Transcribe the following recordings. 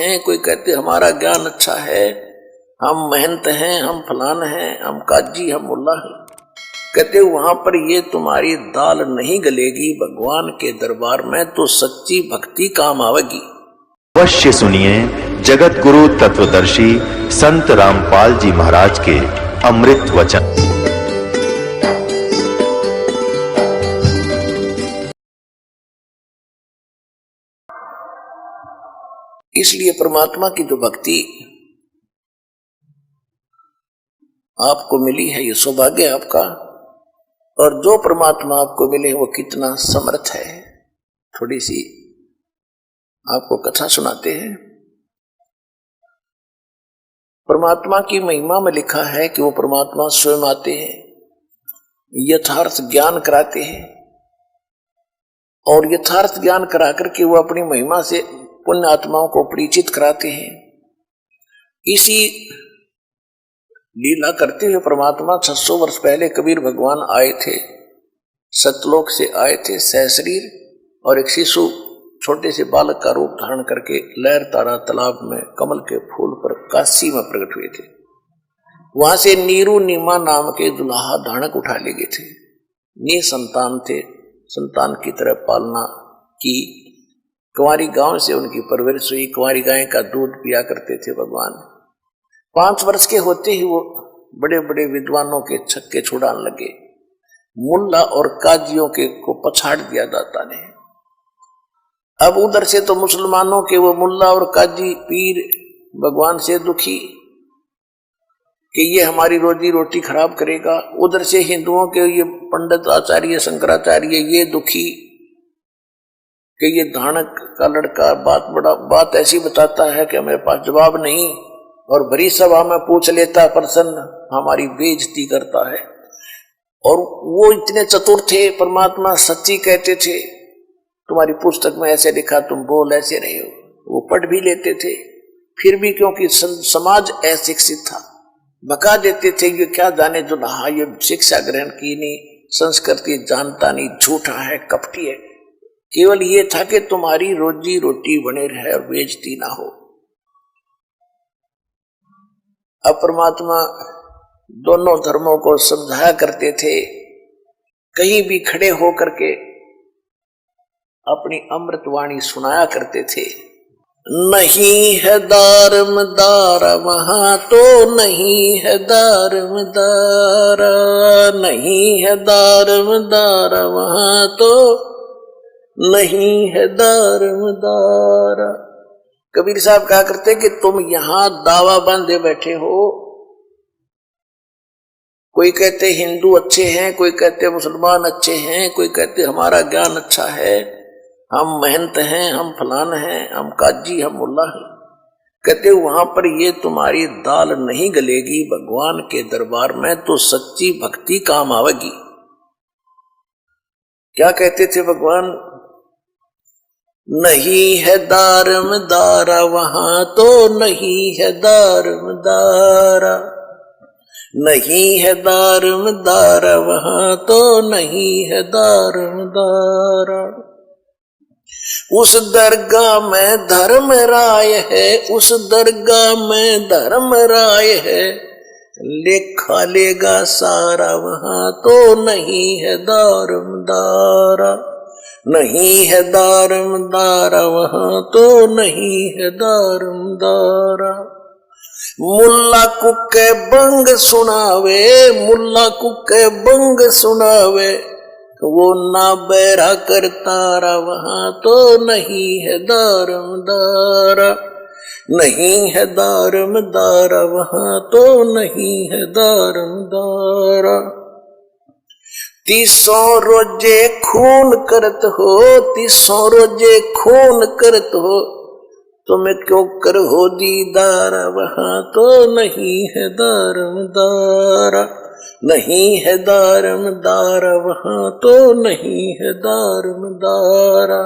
हैं, कोई कहते हमारा ज्ञान अच्छा है, हम महंत हैं, हम फलान हैं, हम काजी, हम मुल्ला हैं। कहते वहां पर ये तुम्हारी दाल नहीं गलेगी भगवान के दरबार में, तो सच्ची भक्ति काम आवेगी। अवश्य सुनिए जगत गुरु तत्वदर्शी संत रामपाल जी महाराज के अमृत वचन। इसलिए परमात्मा की जो भक्ति आपको मिली है, ये सौभाग्य है आपका। और जो परमात्मा आपको मिले वो कितना समर्थ है। थोड़ी सी आपको कथा सुनाते हैं। परमात्मा की महिमा में लिखा है कि वो परमात्मा स्वयं आते हैं, यथार्थ ज्ञान कराते हैं, और यथार्थ ज्ञान करा करके वो अपनी महिमा से पुण्य आत्माओं को परिचित कराते हैं। इसी लीला करते हुए परमात्मा 600 वर्ष पहले कबीर भगवान आए थे, सतलोक से आए थे सहशरीर, और एक शिशु छोटे से बालक का रूप धारण करके लहर तारा तालाब में कमल के फूल पर काशी में प्रकट हुए थे। वहां से नीरू नीमा नाम के दुल्हा धानक उठा ले गए थे। निसंतान थे, संतान की तरह पालना की। कुंवारी गांव से उनकी परवरिश हुई, कुंवारी गाय का दूध पिया करते थे भगवान। 5 वर्ष के होते ही वो बड़े बड़े विद्वानों के छक्के छुड़ाने लगे। मुल्ला और काजियों के को पछाड़ दिया दाता ने। अब उधर से तो मुसलमानों के वो मुल्ला और काजी पीर भगवान से दुखी कि ये हमारी रोजी रोटी खराब करेगा। उधर से हिंदुओं के ये पंडित आचार्य शंकराचार्य ये दुखी कि ये धानक का लड़का बात ऐसी बताता है कि हमारे पास जवाब नहीं, और भरी सभा में पूछ लेता प्रसन्न, हमारी बेइज्जती करता है। और वो इतने चतुर थे, परमात्मा सच्ची कहते थे, तुम्हारी पुस्तक में ऐसे लिखा, तुम बोल ऐसे रहे हो। वो पढ़ भी लेते थे, फिर भी क्योंकि समाज अशिक्षित था, भगा देते थे। ये क्या जाने जो नहा, ये शिक्षा ग्रहण की नहीं, संस्कृति जानता नहीं, झूठा है, कपटी है। केवल ये था कि तुम्हारी रोजी रोटी बने रहे और बेइज्जती ना हो। अब परमात्मा दोनों धर्मों को समझाया करते थे। कहीं भी खड़े होकर के अपनी अमृतवाणी सुनाया करते थे। नहीं है दारमदारा वहां तो नहीं है दारमदारा, नहीं है दारमदारा वहां तो नहीं है दारमदारा। कबीर साहब कहा करते कि तुम यहां दावा बांधे बैठे हो। कोई कहते हिंदू अच्छे हैं, कोई कहते मुसलमान अच्छे हैं, कोई कहते हमारा ज्ञान अच्छा है, हम महंत हैं, हम फलान हैं, हम काजी, हम मुल्ला हैं। कहते वहां पर ये तुम्हारी दाल नहीं गलेगी भगवान के दरबार में, तो सच्ची भक्ति काम आवेगी। क्या कहते थे भगवान? नहीं है दारमदारा वहां तो नहीं है दारमदारा, नहीं है दारमदारा वहां तो नहीं है दारमदारा। उस दरगाह में धर्म राय है, उस दरगाह में धर्म राय है, लेखा लेगा सारा वहां तो नहीं है दारमदारा, नहीं है दारमदारा वहां तो नहीं है दारमदारा। मुल्ला कुके बंग सुनावे, मुल्ला कुके बंग सुनावे, वो ना बैरा करतारा वहां तो नहीं है दारमदारा, नहीं है दारमदारा वहां तो नहीं है दारमदारा। 300 रोजे खून करत हो, 300 रोजे खून करत हो, तुम्हें क्यों कर हो दीदारा वहां तो नहीं है दारमदारा, नहीं है दारमदारा वहां तो नहीं है दारमदारा।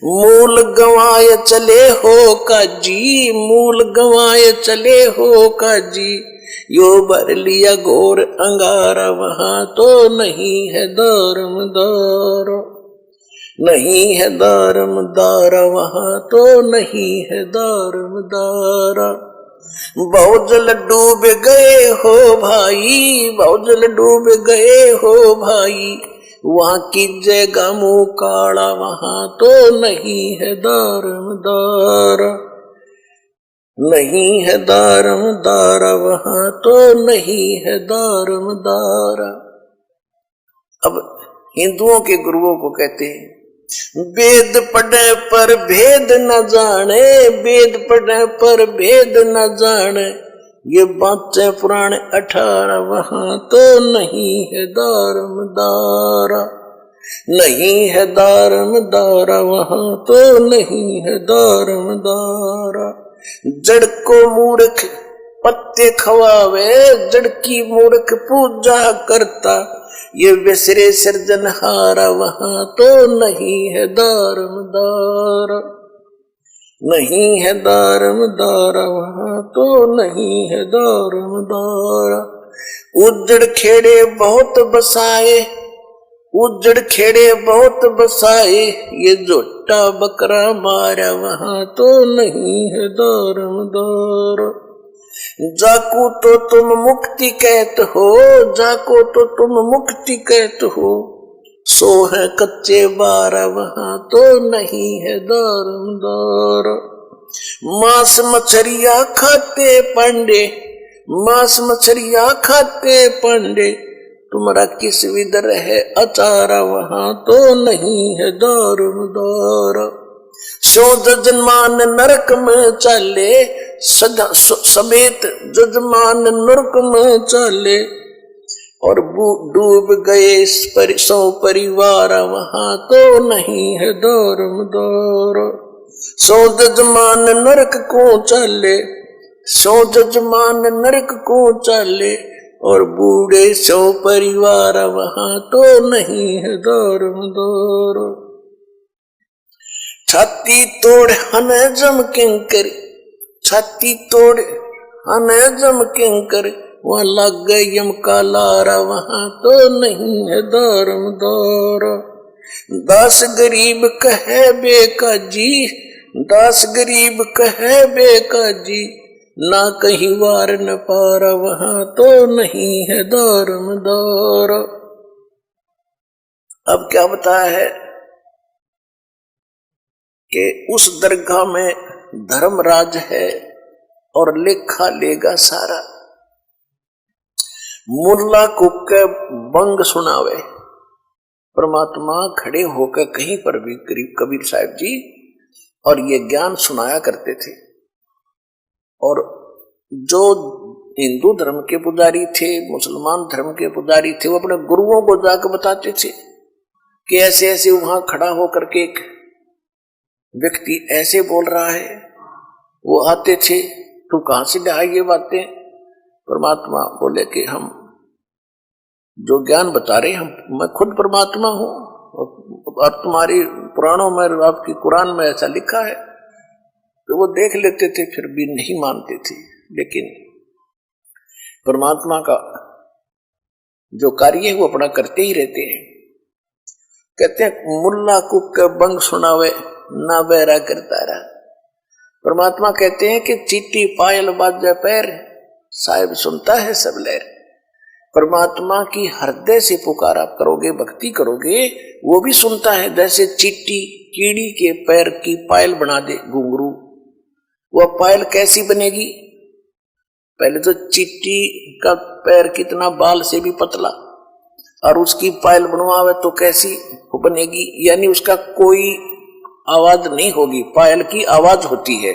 मूल गंवाए चले हो काजी, मूल गंवाए चले हो काजी, यो भर लिया घोर अंगारा वहां तो नहीं है दारमदारा, नहीं है दारमदारा वहां तो नहीं है दारमदारा। बहुत जल डूब गए हो भाई, बहुत जल डूब गए हो भाई, वहां की जगह मुंह काला वहां तो नहीं है दारमदारा। नहीं है दारमदारा वहां तो नहीं है दारमदारा। अब हिंदुओं के गुरुओं को कहते हैं वेद पढ़े पर भेद न जाने, वेद पढ़े पर भेद न जाने, ये बातें पुराण 18 वहां तो नहीं है दारमदारा। नहीं है दारमदारा वहां तो नहीं है दारमदारा। जड़ को मूर्ख पत्ते खवावे, जड़ की मूर्ख पूजा करता, ये विसरे सृजनहारा वहां तो नहीं है दारमदारा। नहीं है दारमदारा वहां तो नहीं है दारमदारा। उजड़ खेड़े बहुत बसाए, उजड़ खेड़े बहुत बसाए, ये जोटा बकरा मारा वहां तो नहीं है दारमदारा। जाको तो तुम मुक्ति कहते हो, जाको तो तुम मुक्ति कहते हो, सो है कच्चे बारा वहां तो नहीं है दारमदारा। मांस मछरिया खाते पांडे, मांस मछरिया खाते पांडे, तुम्हारा किस विदर है अचारा वहां तो नहीं है दारमदारा। सो जजमान नरक में चले, सदा समेत जजमान नरक में चले, और डूब गए सौ परिवार वहां तो नहीं है दारमदारा। सो जजमान नरक को चले, सो जजमान नरक को चले, और बूढ़े सौ परिवार वहां तो नहीं है दारमदारा। छाती तोड़ हने जम किंकर, छाती तोड़ हने जम किंकर, वहां लग गए यम का लारा वहां तो नहीं है दारमदारा। दास गरीब कहे बेकाजी, दास गरीब कहे बेकाजी, ना कहीं वार न पारा वहां तो नहीं है दारमदारा। अब क्या बताया है कि उस दरगाह में धर्मराज है और लेखा लेगा सारा। मुल्ला को के बंग सुनावे, परमात्मा खड़े होकर कहीं पर भी करीब कबीर साहब जी और ये ज्ञान सुनाया करते थे। और जो हिंदू धर्म के पुजारी थे, मुसलमान धर्म के पुजारी थे, वो अपने गुरुओं को जाकर बताते थे कि ऐसे ऐसे वहां खड़ा होकर के एक व्यक्ति ऐसे बोल रहा है। वो आते थे, तू कहां से लाई ये बातें? परमात्मा बोले कि हम जो ज्ञान बता रहे हम, मैं खुद परमात्मा हूं और तुम्हारी पुराणों में, आपकी कुरान में ऐसा लिखा है। तो वो देख लेते थे, फिर भी नहीं मानते थे। लेकिन परमात्मा का जो कार्य है वो अपना करते ही रहते हैं। कहते हैं मुल्ला कुक बंग सुनावे ना बहरा करता रहा। परमात्मा कहते हैं कि चीटी पायल बाजा पैर, साहिब सुनता है सब लहर। परमात्मा की हृदय से पुकार आप करोगे, भक्ति करोगे, वो भी सुनता है। जैसे चीटी कीड़ी के पैर की पायल बना दे घुंघरू, वह पायल कैसी बनेगी? पहले तो चीटी का पैर कितना बाल से भी पतला, और उसकी पायल बनवावे तो कैसी बनेगी? यानी उसका कोई आवाज नहीं होगी, पायल की आवाज होती है।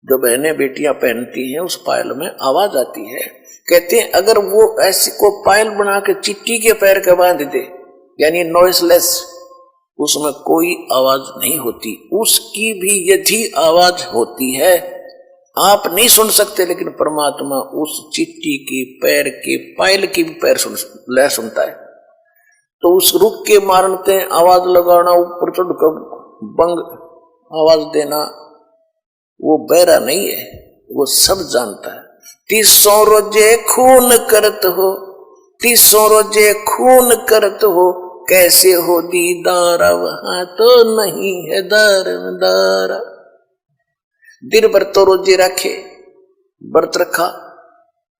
जो बहनें बेटियां पहनती हैं उस पायल में आवाज आती है। कहते हैं अगर वो ऐसी को पायल बना के चिट्टी के पैर के बांध दे, यानी नॉइसलेस, उसमें कोई आवाज नहीं होती। उसकी भी यदि आवाज होती है आप नहीं सुन सकते, लेकिन परमात्मा उस चिट्टी की पैर के पायल की भी पैर लय सुनता है। तो उस रुक के मारते आवाज लगाना, ऊपर चढ़कर बंग आवाज देना, वो बहरा नहीं है, वो सब जानता है। 300 रोजे खून करत हो, 300 रोजे खून करत हो, कैसे हो दीदारा, वहां तो नहीं है दारदारा। दिन भर तो रोजे रखे, व्रत रखा,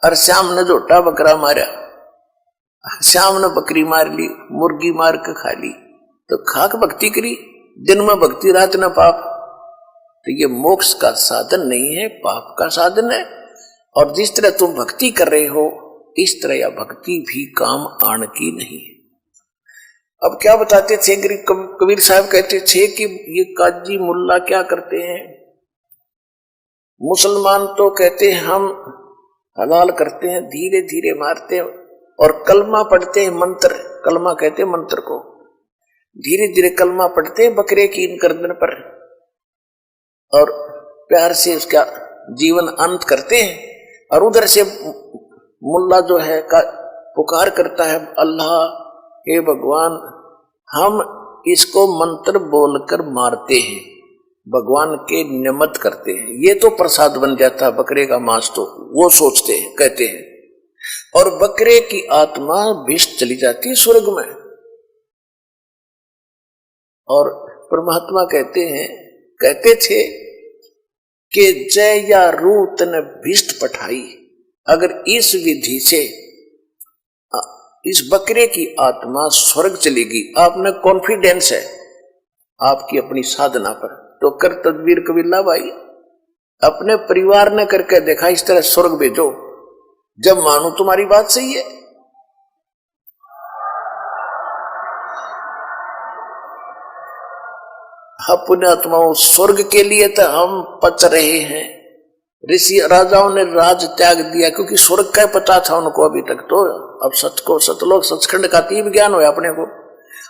और शाम ने झोटा बकरा मारा, शाम ने बकरी मार ली, मुर्गी मार के खा ली, तो खाक भक्ति करी, दिन में भक्ति रात न पाप। तो ये मोक्ष का साधन नहीं है, पाप का साधन है। और जिस तरह तुम भक्ति कर रहे हो इस तरह यह भक्ति भी काम आने की नहीं है। अब क्या बताते थे कबीर साहब, कहते थे कि ये काजी मुल्ला क्या करते हैं, मुसलमान तो कहते हैं हम हलाल करते हैं, धीरे धीरे मारते हैं और कलमा पढ़ते हैं, मंत्र, कलमा कहते हैं मंत्र को, धीरे धीरे कलमा पढ़ते हैं बकरे की इन गर्दन पर, और प्यार से उसका जीवन अंत करते हैं। और उधर से मुल्ला जो है का पुकार करता है, अल्लाह हे भगवान, हम इसको मंत्र बोलकर मारते हैं, भगवान के निमित्त करते हैं, ये तो प्रसाद बन जाता है बकरे का मांस, तो वो सोचते हैं, कहते हैं। और बकरे की आत्मा विष चली जाती है स्वर्ग में। और परमात्मा कहते थे कि जय या रूत ने भिष्ट पठाई, अगर इस विधि से इस बकरे की आत्मा स्वर्ग चलेगी, आप में कॉन्फिडेंस है आपकी अपनी साधना पर, तो कर तदबीर कबीला भाई, अपने परिवार ने करके देखा, इस तरह स्वर्ग भेजो, जब मानो तुम्हारी बात सही है। पुण्यात्माओं, स्वर्ग के लिए तो हम पच रहे हैं। ऋषि राजाओं ने राज त्याग दिया क्योंकि स्वर्ग का पता था उनको अभी तक, तो अब सतलोक सचखंड का तीव्र ज्ञान हुआ अपने को।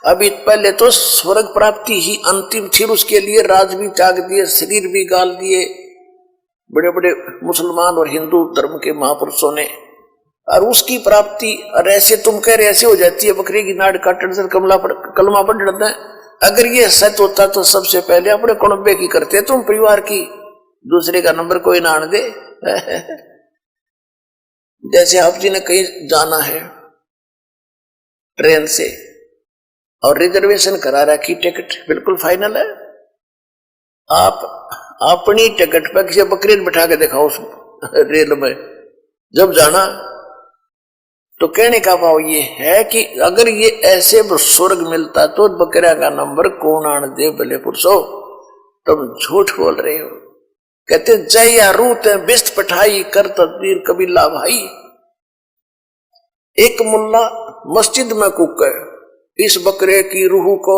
अभी पहले तो स्वर्ग प्राप्ति ही अंतिम थी, उसके लिए राज भी त्याग दिए, शरीर भी गाल दिए बड़े बड़े मुसलमान और हिंदू धर्म के महापुरुषों ने, और उसकी प्राप्ति और ऐसे तुम कह रहे ऐसे हो जाती है, बकरी की नाड़ काटने से कलमा पढ़ जाता है। अगर ये सत्य होता तो सबसे पहले अपने कुणबे की करते तुम, परिवार की, दूसरे का नंबर कोई ना आने दे। जैसे आप जी ने कहीं जाना है ट्रेन से और रिजर्वेशन करा रखी, टिकट बिल्कुल फाइनल है, आप अपनी टिकट पर किसी बकरी बैठा के दिखाओ उस रेल में, जब जाना तो कहने का भाव ये है कि अगर ये ऐसे स्वर्ग मिलता तो बकरा का नंबर कौन आने दे, भले पुरुषो तुम झूठ बोल रहे हो। कहते जय या रूत बिस्त पठाई, कर तदबीर कबीला भाई। एक मुल्ला मस्जिद में कूक इस बकरे की रूह को,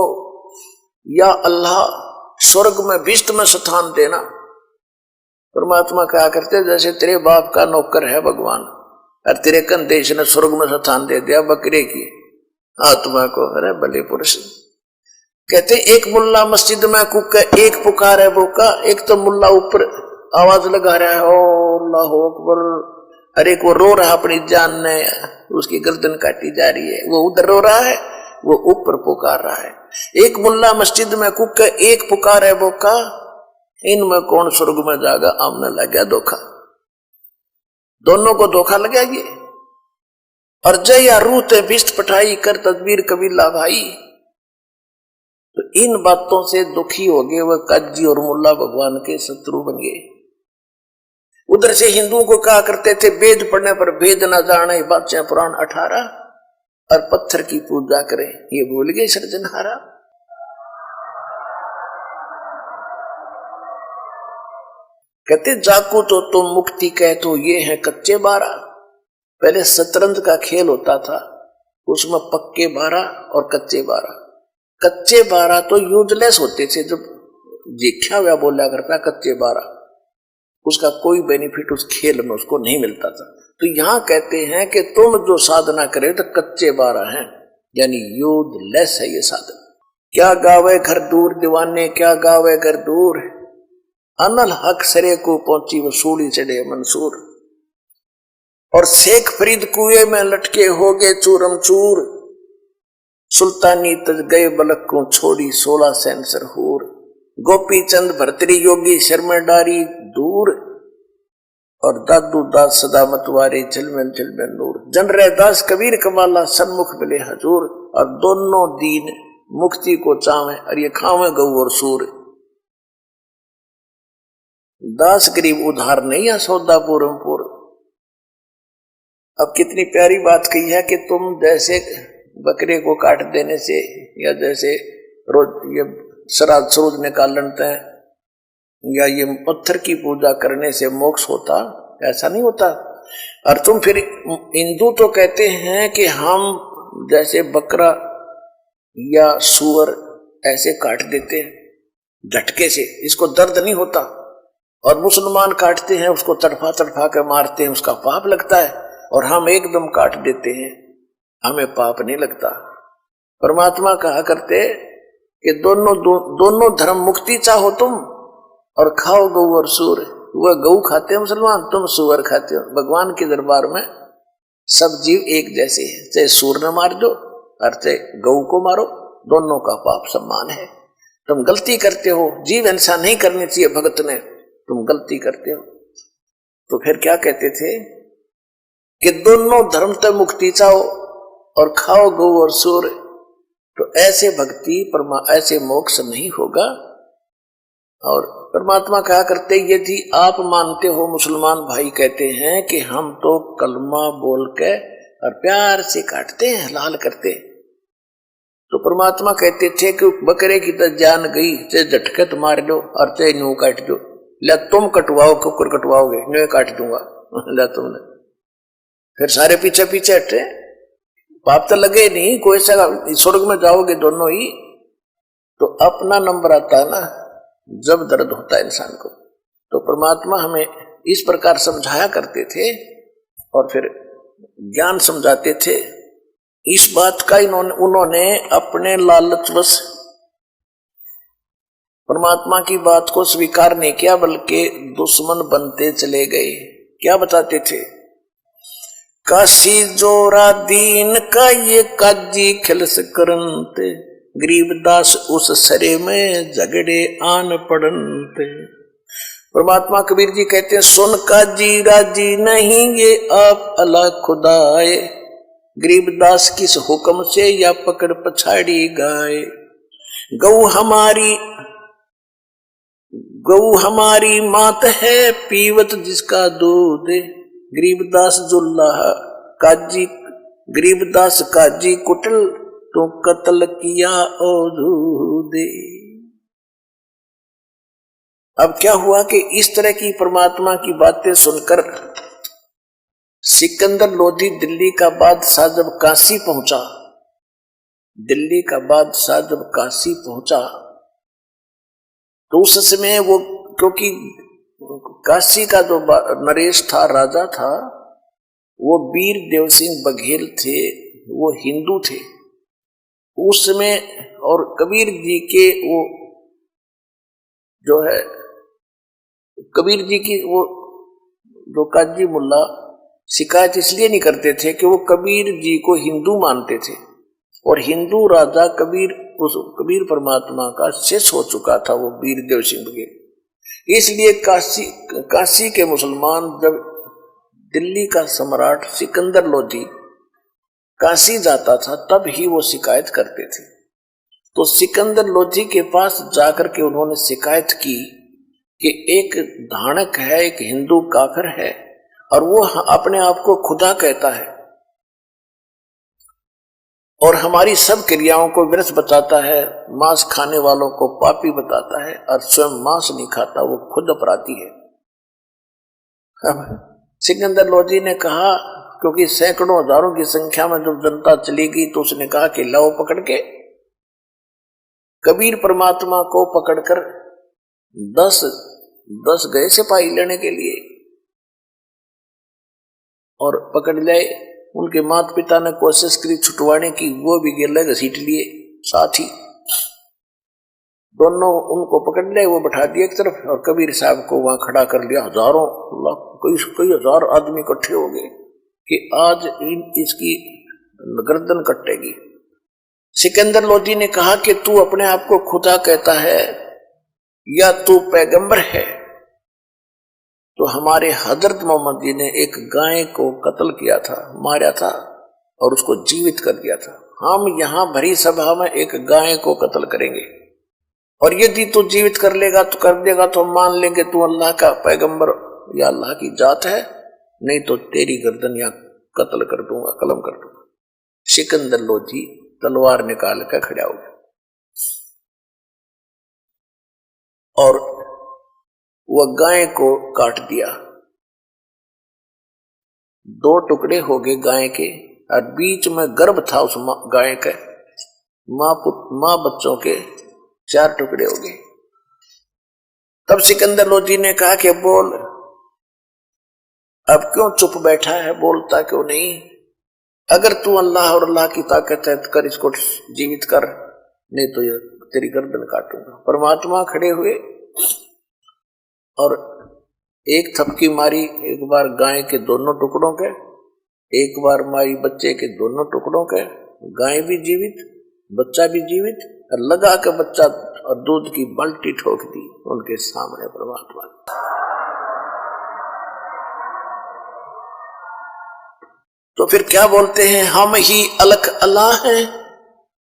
या अल्लाह स्वर्ग में बिस्त में स्थान देना। परमात्मा क्या करते, जैसे तेरे बाप का नौकर है भगवान और तेरे कंदेश ने स्वर्ग में स्थान दे दिया बकरे की आत्मा को। अरे भले पुरुष, कहते एक मुल्ला मस्जिद में कुक, एक पुकार है वो का, एक तो मुल्ला ऊपर आवाज लगा रहा है अल्लाह अकबर, अरे एक वो रो रहा अपनी जान ने, उसकी गर्दन काटी जा रही है, वो उधर रो रहा है, वो ऊपर पुकार रहा है। एक मुल्ला मस्जिद में कुक, एक पुकार है वो का, इनमें कौन स्वर्ग में जाएगा, आमने लग गया धोखा, दोनों को धोखा लगा ये। और जय या रूत बिस्ट पठाई, कर तदबीर कबीला भाई। तो इन बातों से दुखी हो गए वह काजी और मुल्ला भगवान के शत्रु बन गए। उधर से हिंदुओं को कहा करते थे वेद पढ़ने पर भेद न जाने, बादशाह पुराण 18, और पत्थर की पूजा करें, ये भूल गए सृजनहारा। कहते जाको तो तुम मुक्ति कह, तो ये है कच्चे 12। पहले शतरंज का खेल होता था, उसमें पक्के 12 और कच्चे 12। कच्चे 12 तो यूजलेस होते थे, जब देखा हुआ बोला करता कच्चे 12, उसका कोई बेनिफिट उस खेल में उसको नहीं मिलता था। तो यहां कहते हैं कि तुम जो साधना करे तो कच्चे 12 हैं, यानी यूजलेस है ये साधन। क्या गावे घर दूर दीवाने, क्या गावे घर दूर, अनल हक सरे को पहुंची वो सूली चढ़े मंसूर। और शेख फरीद कुएं में लटके हो गए चूरम चूर, सुल्तानी तज गए बलक को छोड़ी 16 सेंसर हूर। गोपी चंद भरतरी योगी शर्मा डारी दूर, और दादू दास सदा मतवारे झिलमिल नूर। जन रह दास कबीर कमाला सन्मुख मिले हजूर। और दोनों दीन मुक्ति को चावे और ये खावे गऊ और सूर। दास गरीब उधार नहीं या सौदा पूरम पूर। अब कितनी प्यारी बात कही है कि तुम जैसे बकरे को काट देने से या जैसे रोज ये श्राद्ध सूद निकालते हैं या ये पत्थर की पूजा करने से मोक्ष होता, ऐसा नहीं होता। और तुम फिर हिंदू तो कहते हैं कि हम जैसे बकरा या सूअर ऐसे काट देते हैं झटके से, इसको दर्द नहीं होता। और मुसलमान काटते हैं उसको तड़फा तड़फा के मारते हैं, उसका पाप लगता है। और हम एकदम काट देते हैं, हमें पाप नहीं लगता। परमात्मा कहा करते कि दोनों धर्म मुक्ति चाहो तुम और खाओ गऊ और सूर। वह गऊ खाते हैं मुसलमान, तुम सूअर खाते हो। भगवान के दरबार में सब जीव एक जैसे हैं, चाहे सूर न मार दो और चाहे गऊ को मारो, दोनों का पाप समान है। तुम गलती करते हो, जीव हिंसा नहीं करनी चाहिए भगत ने, तुम गलती करते हो। तो फिर क्या कहते थे कि दोनों धर्म तक मुक्ति चाहो और खाओ गऊ और सूर। तो ऐसे भक्ति ऐसे मोक्ष नहीं होगा। और परमात्मा कहा करते यदि आप मानते हो, मुसलमान भाई कहते हैं कि हम तो कलमा बोल के और प्यार से काटते हैं, हलाल करते हैं। तो परमात्मा कहते थे कि बकरे की तो जान गई, चाहे झटके तो मार लो और चाहे न्यू काट दो। ला तुम कटवाओ, कुकुर कटवाओगे, न्यू काट दूंगा। ला तुमने फिर सारे पीछे पीछे हटे, पाप तो लगे नहीं, कोई सा स्वर्ग में जाओगे दोनों ही। तो अपना नंबर आता है ना जब दर्द होता है इंसान को। तो परमात्मा हमें इस प्रकार समझाया करते थे और फिर ज्ञान समझाते थे। इस बात का उन्होंने अपने लालचवश परमात्मा की बात को स्वीकार नहीं किया, बल्कि दुश्मन बनते चले गए। क्या बताते थे? काशी जोरा दीन का ये काजी खिलस करनते, गरीबदास उस सरे में झगड़े आन पड़नते। परमात्मा कबीर जी कहते हैं सुन काजी राजी नहीं ये आप अल्लाह खुदाए, गरीबदास किस हुक्म से या पकड़ पछाड़ी गाए। गऊ हमारी मात है पीवत जिसका दूध, गरीबदास काजी कुटल तो कत्ल किया ओधूदे। अब क्या हुआ कि इस तरह की परमात्मा की बातें सुनकर सिकंदर लोधी दिल्ली का बादशाह जब काशी पहुंचा, तो उस समय वो, क्योंकि काशी का जो नरेश था, राजा था, वो वीर देव सिंह बघेल थे, वो हिंदू थे उस समय। और कबीर जी के वो जो है, कबीर जी की वो जो काजी मुल्ला शिकायत इसलिए नहीं करते थे कि वो कबीर जी को हिंदू मानते थे और हिंदू राजा कबीर परमात्मा का शिष्य हो चुका था वो वीर देव सिंह बघेल। इसलिए काशी के मुसलमान जब दिल्ली का सम्राट सिकंदर लोधी काशी जाता था तब ही वो शिकायत करते थे। तो सिकंदर लोधी के पास जाकर के उन्होंने शिकायत की कि एक धानक है, एक हिंदू काफिर है और वो अपने आप को खुदा कहता है और हमारी सब क्रियाओं को व्यर्थ बताता है, मांस खाने वालों को पापी बताता है और स्वयं मांस नहीं खाता, वो खुद अपराधी है। अब सिकंदर लोधी ने कहा, क्योंकि सैकड़ों हजारों की संख्या में जब जनता चली गई तो उसने कहा कि लाओ पकड़ के कबीर परमात्मा को पकड़कर 10 गए सिपाही लेने के लिए और पकड़ लाए। उनके माता पिता ने कोशिश करी छुटवाने की, वो भी गिरले घसीट लिए साथ ही। दोनों उनको पकड़ लिए, वो बैठा दिए एक तरफ और कबीर साहब को वहां खड़ा कर लिया। हजारों कई हजार आदमी इकट्ठे हो गए कि आज इसकी गर्दन कटेगी। सिकंदर लोधी ने कहा कि तू अपने आप को खुदा कहता है या तू पैगंबर है? तो हमारे हजरत मोहम्मद जी ने एक गाय को कत्ल किया था, मारा था और उसको जीवित कर दिया था। हम यहाँ भरी सभा में एक गाय को कत्ल करेंगे और यदि तू जीवित कर लेगा तो कर देगा तो हम मान लेंगे तू अल्लाह का पैगंबर या अल्लाह की जात है, नहीं तो तेरी गर्दन या कत्ल कर दूंगा, कलम कर दूंगा। सिकंदर लोधी तलवार निकाल कर खड़ा हो गया और वह गाय को काट दिया। 2 टुकड़े हो गए गाय के और बीच में गर्भ था उस गाय के, मां बच्चों के 4 टुकड़े हो गए। तब सिकंदर लोधी ने कहा कि बोल, अब क्यों चुप बैठा है, बोलता क्यों नहीं? अगर तू अल्लाह और अल्लाह की ताकत है तो कर, इसको जीवित कर, नहीं तो ये तेरी गर्दन काटूंगा। परमात्मा खड़े हुए और एक थपकी मारी, एक बार गाय के दोनों टुकड़ों के, एक बार मारी बच्चे के दोनों टुकड़ों के, गाय भी जीवित बच्चा भी जीवित, और लगा के बच्चा और दूध की बाल्टी ठोक दी उनके सामने परमात्मा। तो फिर क्या बोलते हैं, हम ही अलख अल्लाह हैं,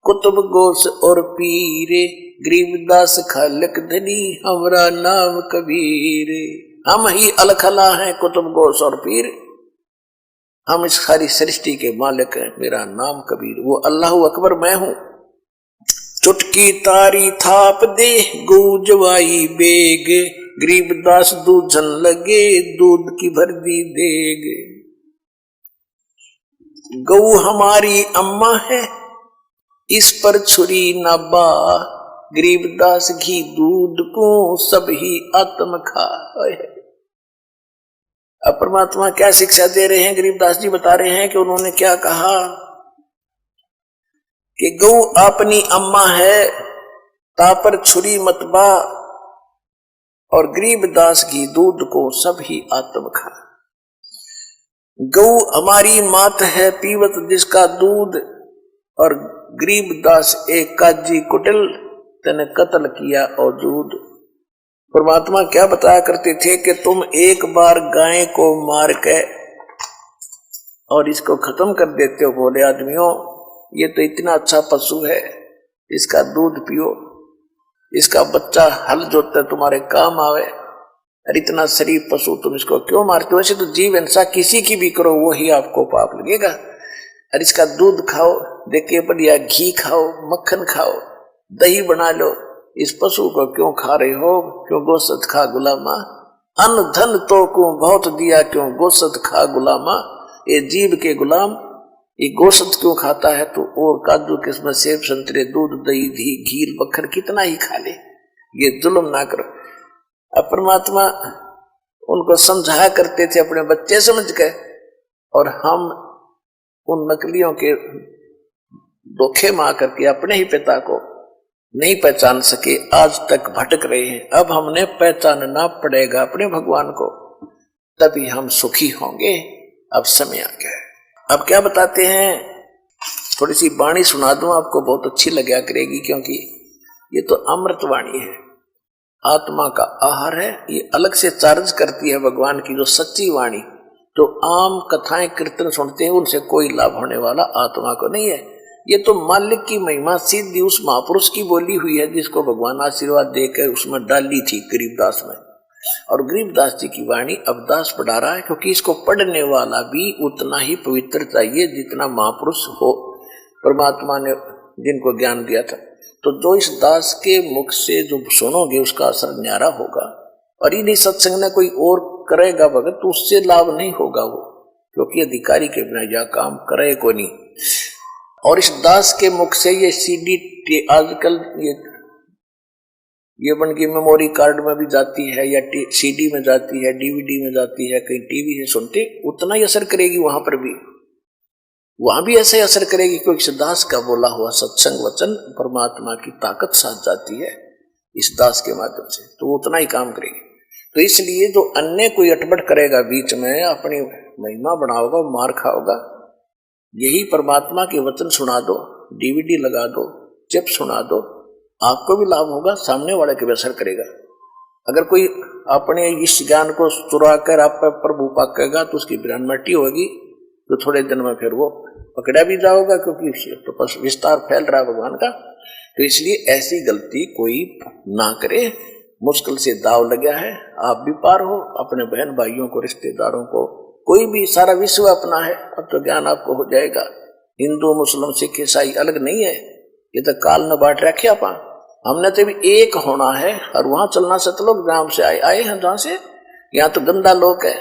कुतुब गोस और पीरे, गरीबदास खालक धनी, हमरा नाम कबीर। हम ही अलख अल्लाह हैं, कुतुब गोस और पीर, हम इस सारी सृष्टि के मालिक हैं, मेरा नाम कबीर। वो अल्लाह अकबर मैं हूं। चुटकी तारी थाप दे गूंजवाई बेग, गरीबदास दूधन लगे दूध की भर दी देग। गऊ हमारी अम्मा है, इस पर छुरी न बा, गरीबदास घी दूध को सब ही आत्म खा। अब परमात्मा क्या शिक्षा दे रहे हैं, गरीबदास जी बता रहे हैं कि उन्होंने क्या कहा कि गऊ अपनी अम्मा है, तापर छुरी मत बा, और गरीबदास घी दूध को सब ही आत्म खा। गऊ हमारी मात है, पीवत जिसका दूध, और गरीबदास एक काजी कुटिल, तने कत्ल किया और दूध। परमात्मा क्या बताया करते थे कि तुम एक बार गाय को मार के और इसको खत्म कर देते हो, बोले आदमियों ये तो इतना अच्छा पशु है, इसका दूध पियो, इसका बच्चा हल जोतता तुम्हारे काम आवे, और इतना शरीफ पशु तुम इसको क्यों मारते हो? वैसे तो जीव हिंसा किसी की भी करो वो ही आपको पाप लगेगा, और इसका दूध खाओ, देखिए बढ़िया घी खाओ, मक्खन खाओ, दही बना लो, इस पशु को क्यों खा रहे हो? क्यों गोश्त खा गुलामा, अन्न धन तो को बहुत दिया, क्यों गोश्त खा गुलामा। ये जीव के गुलाम ये गोश्त क्यों खाता है? तो और काजू किस्म सेब संतरे दूध दही घी मक्खन कितना ही खा ले, ये जुल्म ना करो। अब परमात्मा उनको समझाया करते थे अपने बच्चे समझ के, और हम उन नकलियों के धोखे में आकर के अपने ही पिता को नहीं पहचान सके, आज तक भटक रहे हैं। अब हमने पहचानना पड़ेगा अपने भगवान को, तभी हम सुखी होंगे। अब समय आ गया है। अब क्या बताते हैं, थोड़ी सी वाणी सुना दूं आपको, बहुत अच्छी लगा करेगी, क्योंकि ये तो अमृत वाणी है, आत्मा का आहार है। ये अलग से चार्ज करती है भगवान की जो सच्ची वाणी। तो आम कथाएं कीर्तन सुनते हैं उनसे कोई लाभ होने वाला आत्मा को नहीं है। ये तो मालिक की महिमा सीधी उस महापुरुष की बोली हुई है, जिसको भगवान आशीर्वाद देकर उसमें डाली थी गरीबदास में। और गरीबदास जी की वाणी अब दास पढ़ा रहा है, क्योंकि इसको पढ़ने वाला भी उतना ही पवित्र चाहिए जितना महापुरुष हो, परमात्मा ने जिनको ज्ञान दिया था। तो जो इस दास के मुख से जो सुनोगे उसका असर न्यारा होगा, और इन्हीं सत्संग में कोई और करेगा भगत तो उससे लाभ नहीं होगा वो, क्योंकि अधिकारी के बिना यह काम करे को नहीं। और इस दास के मुख से ये सीडी आजकल ये बन के मेमोरी कार्ड में भी जाती है, या सीडी में जाती है, डीवीडी में जाती है, कहीं टीवी से सुनते, उतना ही असर करेगी वहां पर भी, वहां भी ऐसे असर करेगी, क्योंकि इस दास का बोला हुआ सत्संग वचन परमात्मा की ताकत साथ जाती है इस दास के माध्यम से, तो उतना ही काम करेगी। तो इसलिए जो अन्य कोई अटपट करेगा बीच में, अपनी महिमा बढ़ाओगा, मार खाओगा, यही परमात्मा के वचन सुना दो, डीवीडी लगा दो, चिप सुना दो, आपको भी लाभ होगा, सामने वाले के भी असर करेगा। अगर कोई अपने इस ज्ञान को चुरा कर आप पर प्रभु पाकेगा तो उसकी बिरान मट्टी होगी, तो थोड़े दिन में फिर वो पकड़ा भी जाओगा, क्योंकि तो बस विस्तार फैल रहा है भगवान का। तो इसलिए ऐसी गलती कोई ना करे। मुश्किल से दाव लगा है, आप भी पार हो, अपने बहन भाइयों को, रिश्तेदारों को, कोई भी, सारा विश्व अपना है। अब तो ज्ञान आपको हो जाएगा। हिंदू मुस्लिम सिख ईसाई अलग नहीं है, ये तो काल न बांट रखे आप। हमने तो भी एक होना है और वहां चलना। सतलोक ग्राम से आए हैं जहां से, यहाँ तो गंदा लोग है।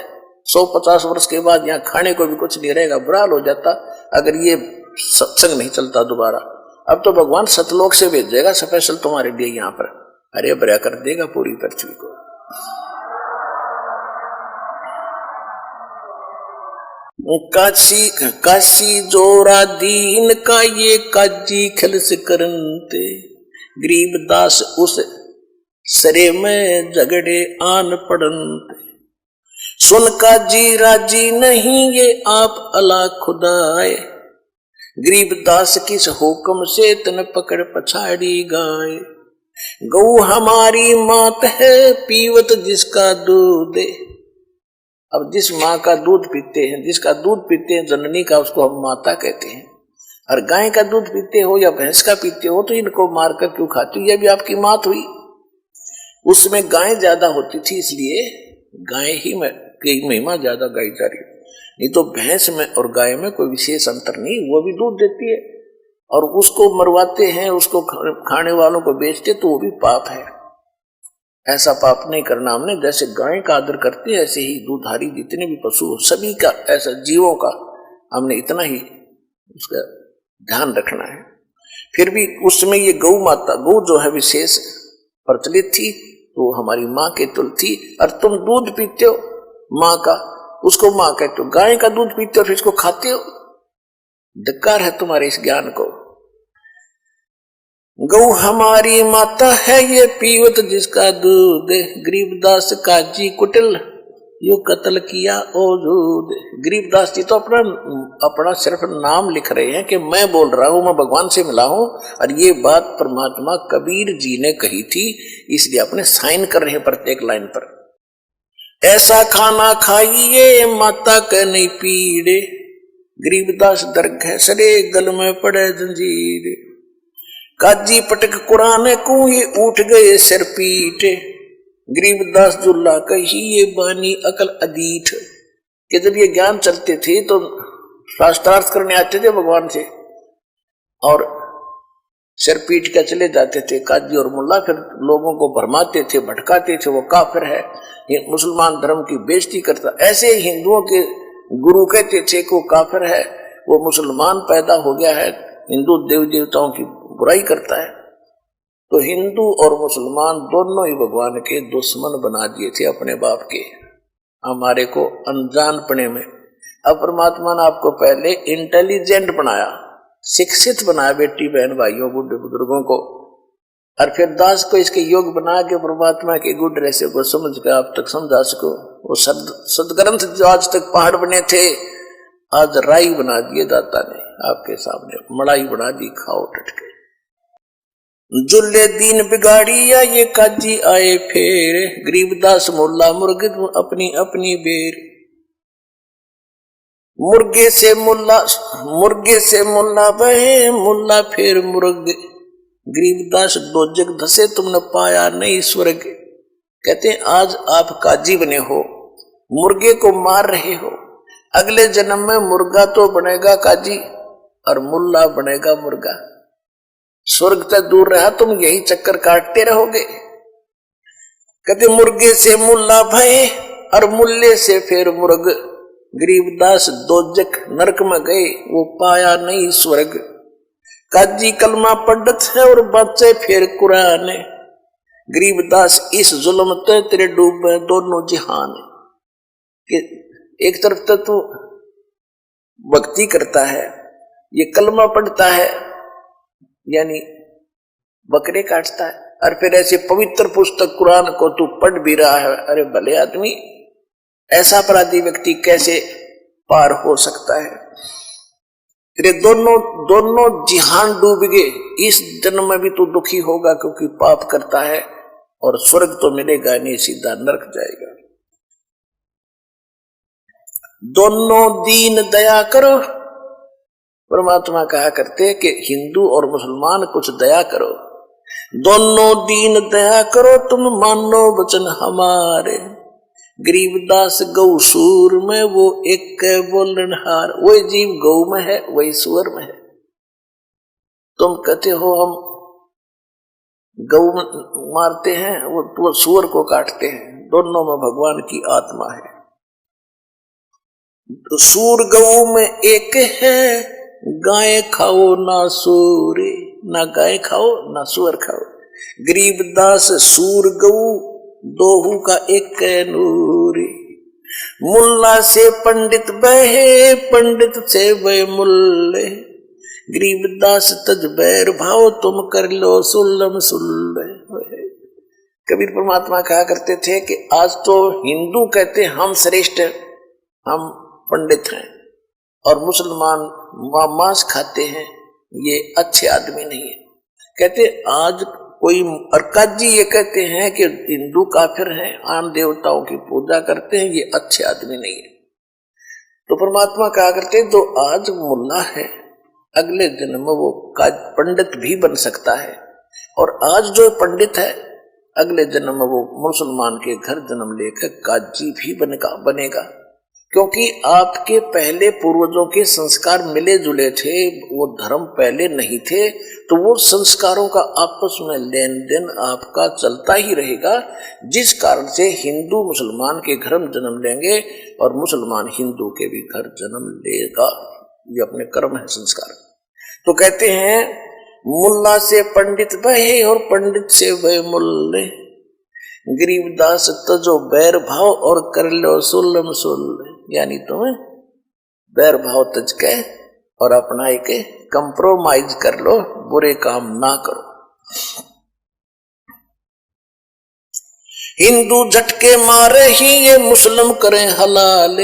150 वर्ष के बाद यहाँ खाने को भी कुछ नहीं रहेगा, बुरा हाल हो जाता अगर ये सत्संग नहीं चलता दोबारा। अब तो भगवान सतलोक से भेजेगा स्पेशल तुम्हारे लिए, यहाँ पर हरे भरा कर देगा पूरी पृथ्वी को। काशी जोरा दीन का ये काजी खलस करनते, गरीबदास उस सरे में झगड़े आन पड़नते। सुन काजी राजी नहीं ये आप अला खुदाए, गरीबदास किस हुक्म से तन पकड़ पछाड़ी गाय। गौ हमारी मात है पीवत जिसका दूध। अब जिस माँ का दूध पीते हैं, जिसका दूध पीते हैं जननी का, उसको हम माता कहते हैं। और गाय का दूध पीते हो या भैंस का पीते हो तो इनको मारकर क्यों खाती हो, ये भी आपकी मात हुई। उसमें गाय ज्यादा होती थी इसलिए गाय ही में की महिमा ज्यादा गाई जा रही, नहीं तो भैंस में और गाय में कोई विशेष अंतर नहीं, वो भी दूध देती है। और उसको मरवाते हैं, उसको खाने वालों को बेचते तो वो भी पाप है। ऐसा पाप नहीं करना हमने। जैसे गाय का आदर करते हैं ऐसे ही दूधारी जितने भी पशु सभी का, ऐसा जीवों का हमने इतना ही उसका ध्यान रखना है। फिर भी उसमें ये गौ माता, गौ जो है विशेष प्रचलित थी, तो हमारी माँ के तुल थी। और तुम दूध पीते हो माँ का, उसको माँ कहते हो। गाय का दूध पीते हो फिर इसको खाते हो, धिक्कार है तुम्हारे इस ज्ञान को। गौ हमारी माता है ये पीवत जिसका दूध, गरीबदास काजी कुटिल यो कत्ल किया ओ दूध। गरीबदास जी तो अपना सिर्फ नाम लिख रहे हैं कि मैं बोल रहा हूं, मैं भगवान से मिला हूं, और ये बात परमात्मा कबीर जी ने कही थी, इसलिए अपने साइन कर रहे हैं प्रत्येक लाइन पर। ऐसा खाना खाइए माता के नहीं पीड़े, गरीबदास दर्ग है सरे गल में पड़े जंजीर। काजी पटक कुरान को ये उठ गए सिर पीटे, गरीबदास जुल्ला कही ये बानी अकल अदीठ। कि जब ये ज्ञान चलते थे तो शास्त्रार्थ करने आते थे भगवान से और सिर पीट के चले जाते थे काजी और मुल्ला। फिर लोगों को भरमाते थे, भटकाते थे, वो काफिर है, ये मुसलमान धर्म की बेइज्जती करता। ऐसे हिंदुओं के गुरु कहते थे कि वो काफिर है, वो मुसलमान पैदा हो गया है, हिंदू देव देवताओं की बुराई करता है। तो हिंदू और मुसलमान दोनों ही भगवान के दुश्मन बना दिए थे अपने बाप के, हमारे को अनजानपने में। अब परमात्मा ने आपको पहले इंटेलिजेंट बनाया, शिक्षित बनाया, बेटी बहन भाइयों बुढ़े बुजुर्गों को, और फिर दास को इसके योग बना के परमात्मा के गुड रहस्य को समझ के आप तक समझा सको। वो सदग्रंथ जो आज तक पहाड़ बने थे आज राई बना दिए दाता ने, आपके सामने मड़ाई बना दी, खाओ टटके। जुल्ले दीन बिगाड़ी या ये काजी आए फेर, गरीबदास मुल्ला मुर्गे अपनी अपनी बेर। मुर्गे से मुल्ला बहे मुल्ला फिर मुर्गे, गरीबदास दो जग धसे तुमने पाया नहीं स्वर्ग। कहते हैं आज आप काजी बने हो, मुर्गे को मार रहे हो, अगले जन्म में मुर्गा तो बनेगा काजी और मुल्ला बनेगा मुर्गा। स्वर्ग तक दूर रहा, तुम यही चक्कर काटते रहोगे। कहते मुर्गे से मुल्ला भय और मुल्ले से फिर मुर्ग, गरीबदास दोजक नरक में गए वो पाया नहीं स्वर्ग। काजी कलमा पंडित है और बच्चे फिर कुरान, गरीबदास इस जुल्म ते तेरे डूबे दोनों जिहान। कि एक तरफ तो तू भक्ति करता है, ये कलमा पढ़ता है यानी बकरे काटता है, और फिर ऐसे पवित्र पुस्तक कुरान को तू पढ़ भी रहा है। अरे भले आदमी, ऐसा अपराधी व्यक्ति कैसे पार हो सकता है। तेरे दोनों जिहान डूब गए। इस जन्म में भी तू दुखी होगा क्योंकि पाप करता है, और स्वर्ग तो मिलेगा नहीं, सीधा नरक जाएगा। दोनों दीन दया करो। परमात्मा कहा करते कि हिंदू और मुसलमान कुछ दया करो। दोनों दीन दया करो, तुम मानो वचन हमारे। गरीबदास गौ सूर में वो एक बोलनहार। वही जीव गौ में है, वही सुअर में है। तुम कहते हो हम गौ मारते हैं, वो सुअर को काटते हैं। दोनों में भगवान की आत्मा है। तो सूर गौ में एक है, गाय खाओ ना सूर, ना गाय खाओ ना सुअर खाओ। गरीबदास सूर गौ दोहू का एक नूर। मुल्ला से पंडित बहे, पंडित से बहे मुल्ले। गरीबदास तज बैर भाव, तुम कर लो सुल्लम सुल्ले। कबीर परमात्मा कहा करते थे कि आज तो हिंदू कहते हम श्रेष्ठ, हम पंडित हैं, और मुसलमान मांस खाते हैं, ये अच्छे आदमी नहीं है। कहते आज कोई अरकाजी ये कहते हैं कि हिंदू काफिर हैं, आन देवताओं की पूजा करते हैं, ये अच्छे आदमी नहीं है। तो परमात्मा कहा करते तो आज मुल्ला है, अगले जन्म में वो पंडित भी बन सकता है। और आज जो पंडित है, अगले जन्म में वो मुसलमान के घर जन्म लेकर काजी भी बनेगा। क्योंकि आपके पहले पूर्वजों के संस्कार मिले जुले थे, वो धर्म पहले नहीं थे, तो वो संस्कारों का आपस में लेन देन आपका चलता ही रहेगा। जिस कारण से हिंदू मुसलमान के घर जन्म लेंगे और मुसलमान हिंदू के भी घर जन्म लेगा। ये अपने कर्म है, संस्कार। तो कहते हैं मुल्ला से पंडित बहे और पंडित से बहे मुल्ले। गरीबदास तजो बैर भाव और कर लो सुल्लम सुल्ले। यानी तुम्हें बैर भाव तज के और अपना एक कंप्रोमाइज कर लो, बुरे काम ना करो। हिंदू झटके मारे ही ये मुस्लिम करें हलाल।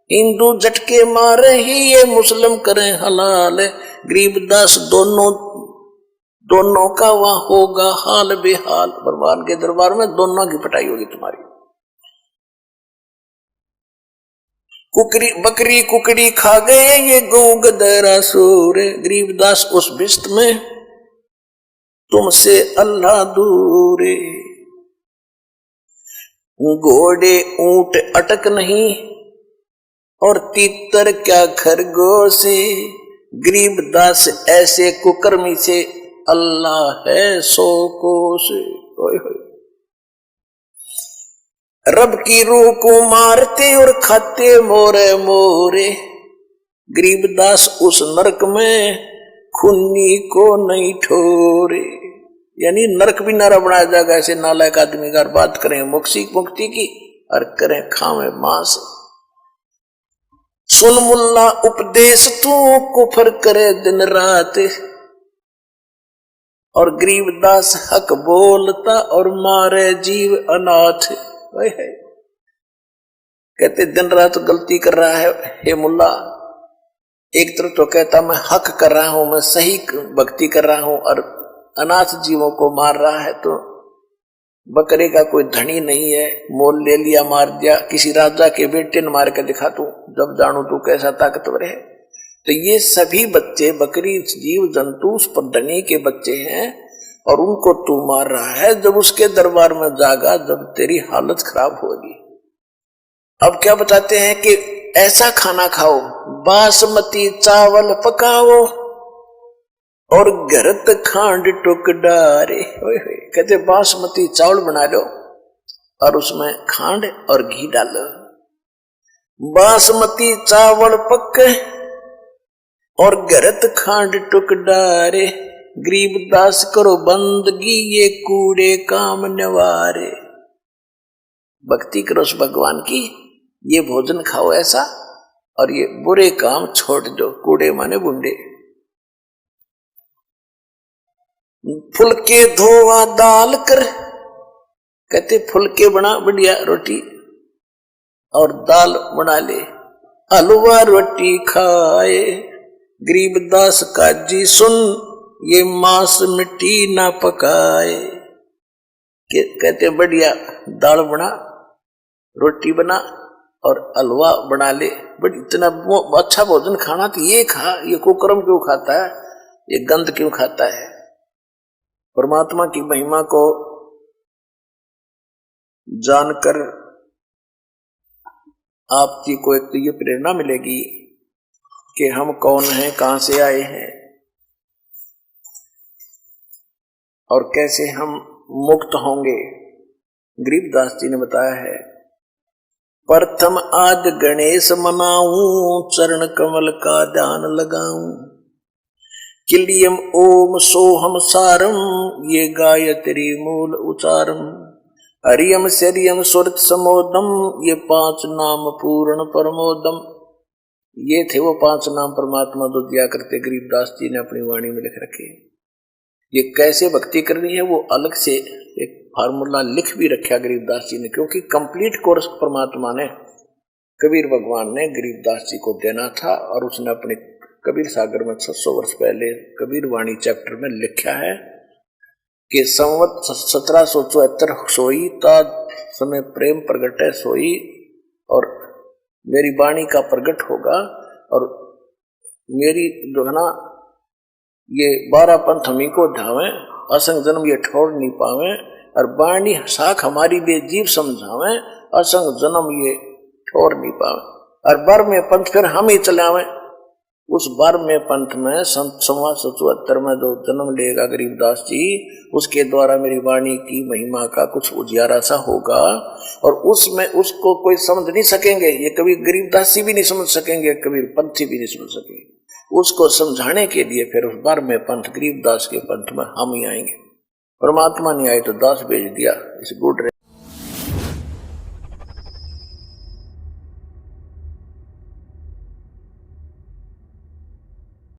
हिंदू झटके मारे ही ये मुस्लिम करें हलाल। गरीबदास दोनों का वहां होगा हाल बेहाल। भगवान के दरबार में दोनों की पिटाई होगी तुम्हारी। बकरी कुकड़ी खा गए ये गौ गदरा सूर। गरीबदास उस बिस्त में तुमसे अल्लाह दूर। घोड़े ऊंट अटक नहीं और तीतर क्या खरगोश। गरीबदास ऐसे कुकर्मी से अल्लाह है सो कोस। रब की रूह को मारते और खाते मोरे मोरे। गरीबदास उस नरक में खूनी को नहीं ठोरे। यानी नरक भी नारा बनाया जाएगा ऐसे नालायक आदमी का। बात करें मुक्ति की और करें खावे मांस। सुन मुल्ला उपदेश तू कुफर करे दिन रात। और गरीबदास हक बोलता और मारे जीव अनाथ। कहते दिन रात गलती कर रहा है हे मुल्ला। एक तरफ तो कहता मैं हक कर रहा हूं, मैं सही भक्ति कर रहा हूं, और अनाथ जीवों को मार रहा है। तो बकरे का कोई धनी नहीं है, मोल ले लिया, मार दिया। किसी राजा के बेटे ने मार कर दिखा तू, जब जानू तू कैसा ताकतवर है। तो ये सभी बच्चे बकरी जीव जंतु उस पर धनी के बच्चे हैं और उनको तू मार रहा है। जब उसके दरबार में जागा, जब तेरी हालत खराब होगी। अब क्या बताते हैं कि ऐसा खाना खाओ, बासमती चावल पकाओ और घरत खांड टुक डारे। कहते बासमती चावल बना लो और उसमें खांड और घी डालो। बासमती चावल पके और घरत खांड टुक डारे। गरीबदास करो बंदगी ये कूड़े काम नवारे। भक्ति करो उस भगवान की, ये भोजन खाओ ऐसा, और ये बुरे काम छोड़ दो। कूड़े माने बुंडे। फुलके धोवा दाल कर। कहते फुलके बना बढ़िया रोटी और दाल बना ले, हलवा रोटी खाए। गरीबदास काजी सुन ये मांस मिट्टी ना पकाए। कहते बढ़िया दाल बना, रोटी बना और हलवा बना ले, बट इतना अच्छा भोजन खाना तो ये खा, ये कुकर्म क्यों खाता है, ये गंध क्यों खाता है। परमात्मा की महिमा को जानकर आपकी को एक तो ये प्रेरणा मिलेगी कि हम कौन हैं, कहां से आए हैं और कैसे हम मुक्त होंगे। गरीबदास जी ने बताया है, प्रथम आद गणेश मनाऊं, चरण कमल का ध्यान लगाऊं, किलियम ओम सोहम सारम, ये गायत्री मूल उचारम, हरियम शरियम सुरत समोदम, ये 5 नाम पूर्ण परमोदम। ये थे वो 5 नाम परमात्मा जो दिया करते गरीबदास जी ने अपनी वाणी में लिख रखे। ये कैसे भक्ति करनी है वो अलग से एक फार्मूला लिख भी रखा गरीबदास जी ने, क्योंकि कंप्लीट कोर्स परमात्मा ने कबीर भगवान ने गरीबदास जी को देना था और उसने अपने कबीर सागर में 700 वर्ष पहले कबीर वाणी चैप्टर में लिखा है कि संवत 1774 सोई ता समय प्रेम प्रगटे सोई, और मेरी वाणी का प्रगट होगा और मेरी जो है ना ये 12 पंथ हमी को ढावे, असंग जन्म ये ठोर नहीं पावे, और वाणी साख हमारी बेजीव समझावे, असंग जन्म ये ठोर नहीं पावे, और बर में पंथ फिर हम ही चलावे। उस बार में पंथ में 1774 में जो जन्म लेगा गरीबदास जी, उसके द्वारा मेरी वाणी की महिमा का कुछ उजियारा सा होगा, और उसमें उसको कोई समझ नहीं सकेंगे, ये कभी गरीबदास जी भी नहीं समझ सकेंगे, कबीर पंथी भी नहीं समझ सकेंगे। उसको समझाने के लिए फिर उस बार में पंथ गरीबदास के पंथ में हम ही आएंगे। परमात्मा नहीं आए तो दास भेज दिया इस गुड